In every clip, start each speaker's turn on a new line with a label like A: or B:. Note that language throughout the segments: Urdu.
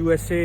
A: USA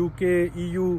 A: UK EU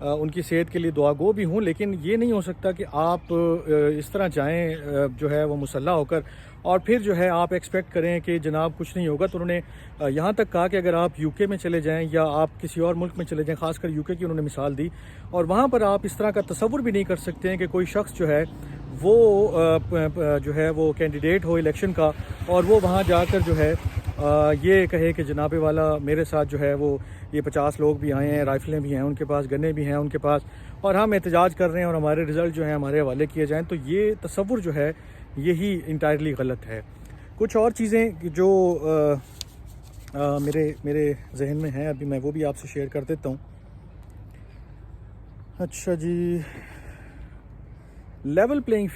A: ان کی صحت کے لیے دعا گو بھی ہوں، لیکن یہ نہیں ہو سکتا کہ آپ اس طرح جائیں جو ہے وہ مسلح ہو کر، اور پھر جو ہے آپ ایکسپیکٹ کریں کہ جناب کچھ نہیں ہوگا. تو انہوں نے یہاں تک کہا کہ اگر آپ یو کے میں چلے جائیں یا آپ کسی اور ملک میں چلے جائیں، خاص کر یو کے کی انہوں نے مثال دی، اور وہاں پر آپ اس طرح کا تصور بھی نہیں کر سکتے ہیں کہ کوئی شخص جو ہے وہ کینڈیڈیٹ ہو الیکشن کا، اور وہ وہاں جا کر جو ہے یہ کہے کہ جناب والا میرے ساتھ جو ہے وہ یہ 50 لوگ بھی آئے ہیں، رائفلیں بھی ہیں ان کے پاس، گنے بھی ہیں ان کے پاس، اور ہم احتجاج کر رہے ہیں اور ہمارے رزلٹ جو ہیں ہمارے حوالے کیے جائیں. تو یہ تصور جو ہے یہی انٹائرلی غلط ہے. کچھ اور چیزیں جو میرے ذہن میں ہیں ابھی میں وہ بھی آپ سے شیئر کر دیتا ہوں. اچھا جی، لیول پلینگ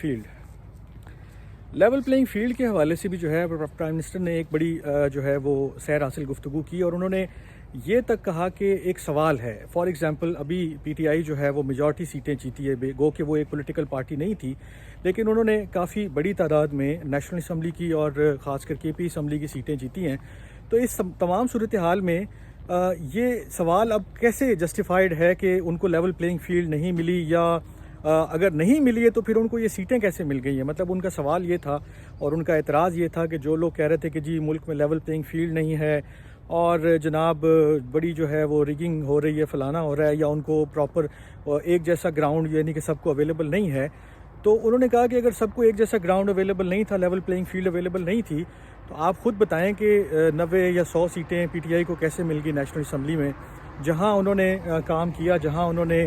A: فیلڈ کے حوالے سے بھی جو ہے پرائم منسٹر نے ایک بڑی جو ہے وہ سیر حاصل گفتگو کی، اور انہوں نے یہ تک کہا کہ ایک سوال ہے. فار ایگزامپل ابھی پی ٹی آئی جو ہے وہ میجورٹی سیٹیں جیتی ہے، گو کہ وہ ایک پولیٹیکل پارٹی نہیں تھی، لیکن انہوں نے کافی بڑی تعداد میں نیشنل اسمبلی کی اور خاص کر کے پی اسمبلی کی سیٹیں جیتی ہیں. تو اس تمام صورتحال میں یہ سوال اب کیسے جسٹیفائڈ ہے کہ ان کو لیول پلینگ فیلڈ نہیں ملی، یا اگر نہیں ملی ہے تو پھر ان کو یہ سیٹیں کیسے مل گئی ہیں؟ مطلب ان کا سوال یہ تھا اور ان کا اعتراض یہ تھا کہ جو لوگ کہہ رہے تھے کہ جی ملک میں لیول پلینگ فیلڈ نہیں ہے اور جناب بڑی جو ہے وہ ریگنگ ہو رہی ہے، فلانا ہو رہا ہے، یا ان کو پراپر ایک جیسا گراؤنڈ یعنی کہ سب کو اویلیبل نہیں ہے. تو انہوں نے کہا کہ اگر سب کو ایک جیسا گراؤنڈ اویلیبل نہیں تھا، لیول پلینگ فیلڈ اویلیبل نہیں تھی، تو آپ خود بتائیں کہ 90 یا 100 سیٹیں پی ٹی آئی کو کیسے مل گئی نیشنل اسمبلی میں، جہاں انہوں نے کام کیا، جہاں انہوں نے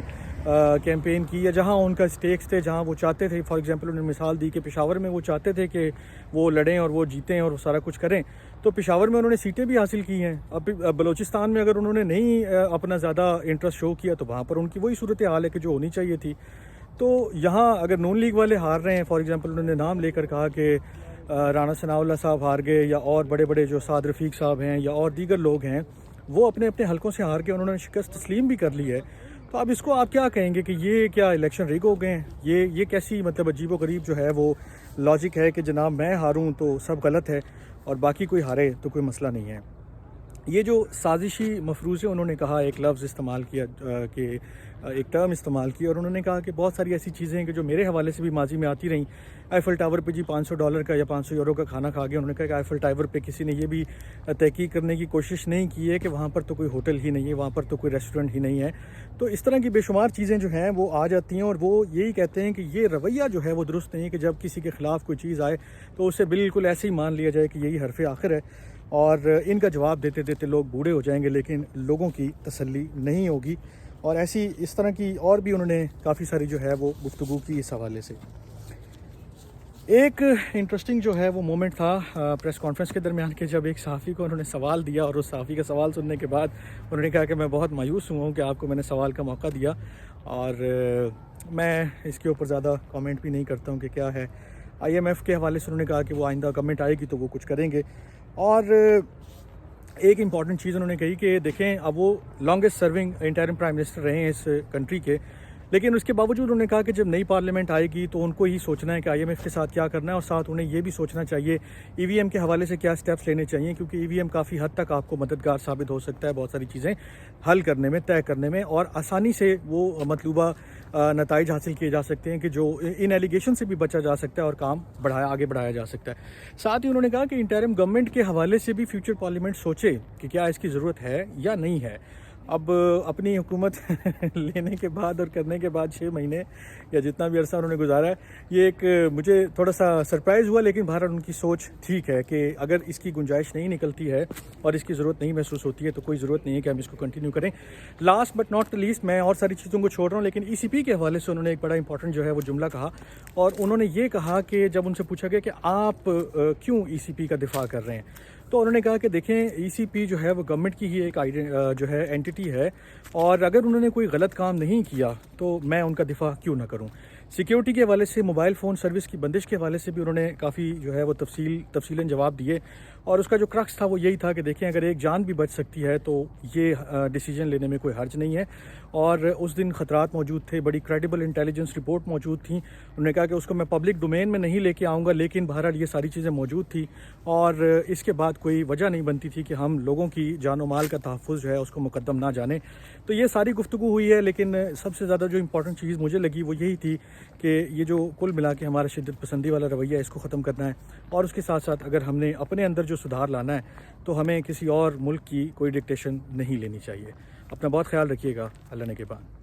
A: کیمپین کی، یا جہاں ان کا سٹیکس تھے، جہاں وہ چاہتے تھے. فار ایگزامپل انہوں نے مثال دی کہ پشاور میں وہ چاہتے تھے کہ وہ لڑیں اور وہ جیتیں اور سارا کچھ کریں، تو پشاور میں انہوں نے سیٹیں بھی حاصل کی ہیں. اب بلوچستان میں اگر انہوں نے نہیں اپنا زیادہ انٹرسٹ شو کیا تو وہاں پر ان کی وہی صورتحال ہے کہ جو ہونی چاہیے تھی. تو یہاں اگر نون لیگ والے ہار رہے ہیں، فار ایگزامپل انہوں نے نام لے کر کہا کہ رانا ثناء اللہ صاحب ہار گئے، یا اور بڑے بڑے جو سعد رفیق صاحب ہیں یا اور دیگر لوگ ہیں، وہ اپنے اپنے حلقوں سے ہار کے انہوں نے شکست تسلیم بھی کر لی ہے. تو اب اس کو آپ کیا کہیں گے کہ یہ کیا الیکشن ریگ ہو گئے ہیں؟ یہ کیسی مطلب عجیب و غریب جو ہے وہ لاجک ہے کہ جناب میں ہاروں تو سب غلط ہے اور باقی کوئی ہارے تو کوئی مسئلہ نہیں ہے. یہ جو سازشی مفروضے انہوں نے کہا، ایک لفظ استعمال کیا کہ ایک ٹرم استعمال کی، اور انہوں نے کہا کہ بہت ساری ایسی چیزیں ہیں کہ جو میرے حوالے سے بھی ماضی میں آتی رہیں. آئیفل ٹاور پہ جی $500 کا یا 500 یورو کا کھانا کھا گیا. انہوں نے کہا کہ آئیفل ٹاور پہ کسی نے یہ بھی تحقیق کرنے کی کوشش نہیں کی ہے کہ وہاں پر تو کوئی ہوٹل ہی نہیں ہے، وہاں پر تو کوئی ریسٹورنٹ ہی نہیں ہے. تو اس طرح کی بے شمار چیزیں جو ہیں وہ آ جاتی ہیں، اور وہ یہی کہتے ہیں کہ یہ رویہ جو ہے وہ درست نہیں ہے کہ جب کسی کے خلاف کوئی چیز آئے تو اسے بالکل ایسے ہی مان لیا جائے کہ یہی حرف آخر ہے، اور ان کا جواب دیتے دیتے لوگ بوڑھے ہو جائیں گے لیکن لوگوں کی تسلی نہیں ہوگی. اور ایسی اس طرح کی اور بھی انہوں نے کافی ساری جو ہے وہ گفتگو کی اس حوالے سے. ایک انٹرسٹنگ جو ہے وہ مومنٹ تھا پریس کانفرنس کے درمیان کہ جب ایک صحافی کو انہوں نے سوال دیا، اور اس صحافی کا سوال سننے کے بعد انہوں نے کہا کہ میں بہت مایوس ہوا ہوں کہ آپ کو میں نے سوال کا موقع دیا، اور میں اس کے اوپر زیادہ کامنٹ بھی نہیں کرتا ہوں کہ کیا ہے. آئی ایم ایف کے حوالے سے انہوں نے کہا کہ وہ آئندہ گورنمنٹ آئے گی تو وہ کچھ کریں گے. اور ایک امپورٹنٹ چیز انہوں نے کہی کہ دیکھیں اب وہ longest serving interim prime minister رہے ہیں اس کنٹری کے، لیکن اس کے باوجود انہوں نے کہا کہ جب نئی پارلیمنٹ آئے گی تو ان کو ہی سوچنا ہے کہ آئی ایم ایف کے ساتھ کیا کرنا ہے، اور ساتھ انہیں یہ بھی سوچنا چاہیے ای وی ایم کے حوالے سے کیا سٹیپس لینے چاہیے، کیونکہ ای وی ایم کافی حد تک آپ کو مددگار ثابت ہو سکتا ہے بہت ساری چیزیں حل کرنے میں، طے کرنے میں، اور آسانی سے وہ مطلوبہ نتائج حاصل کیے جا سکتے ہیں کہ جو ان ایلیگیشن سے بھی بچا جا سکتا ہے اور کام آگے بڑھایا جا سکتا ہے. ساتھ ہی انہوں نے کہا کہ انٹرم گورنمنٹ کے حوالے سے بھی فیوچر پارلیمنٹ سوچے کہ کیا اس کی ضرورت ہے یا نہیں ہے. اب اپنی حکومت لینے کے بعد اور کرنے کے بعد 6 مہینے یا جتنا بھی عرصہ انہوں نے گزارا ہے، یہ ایک مجھے تھوڑا سا سرپرائز ہوا، لیکن بہرحال ان کی سوچ ٹھیک ہے کہ اگر اس کی گنجائش نہیں نکلتی ہے اور اس کی ضرورت نہیں محسوس ہوتی ہے تو کوئی ضرورت نہیں ہے کہ ہم اس کو کنٹینیو کریں. لاسٹ بٹ ناٹ لیسٹ، میں اور ساری چیزوں کو چھوڑ رہا ہوں، لیکن ای سی پی کے حوالے سے انہوں نے ایک بڑا امپورٹنٹ جو ہے وہ جملہ کہا، اور انہوں نے یہ کہا کہ جب ان سے پوچھا گیا کہ آپ کیوں ای سی پی کا دفاع کر رہے ہیں، تو انہوں نے کہا کہ دیکھیں ای سی پی جو ہے وہ گورنمنٹ کی ہی ایک جو ہے اینٹی ہے، اور اگر انہوں نے کوئی غلط کام نہیں کیا تو میں ان کا دفاع کیوں نہ کروں. سیکیورٹی کے حوالے سے، موبائل فون سروس کی بندش کے حوالے سے بھی انہوں نے کافی جو ہے وہ تفصیلاً جواب دیے. اور اس کا جو کرکس تھا وہ یہی تھا کہ دیکھیں اگر ایک جان بھی بچ سکتی ہے تو یہ ڈیسیجن لینے میں کوئی حرج نہیں ہے. اور اس دن خطرات موجود تھے, بڑی کریڈیبل انٹیلیجنس رپورٹ موجود تھیں. انہوں نے کہا کہ اس کو میں پبلک ڈومین میں نہیں لے کے آؤں گا, لیکن بہرحال یہ ساری چیزیں موجود تھیں اور اس کے بعد کوئی وجہ نہیں بنتی تھی کہ ہم لوگوں کی جان و مال کا تحفظ جو ہے اس کو مقدم نہ جانیں. تو یہ ساری گفتگو ہوئی ہے, لیکن سب سے زیادہ جو امپورٹنٹ چیز مجھے لگی وہ یہی تھی کہ یہ جو کل ملا کے ہمارا شدت پسندی والا رویہ ہے اس کو ختم کرنا ہے, اور اس کے ساتھ ساتھ اگر ہم نے اپنے اندر جو سدھار لانا ہے تو ہمیں کسی اور ملک کی کوئی ڈکٹیشن نہیں لینی چاہیے. اپنا بہت خیال رکھیے گا. اللہ نے کے بعد.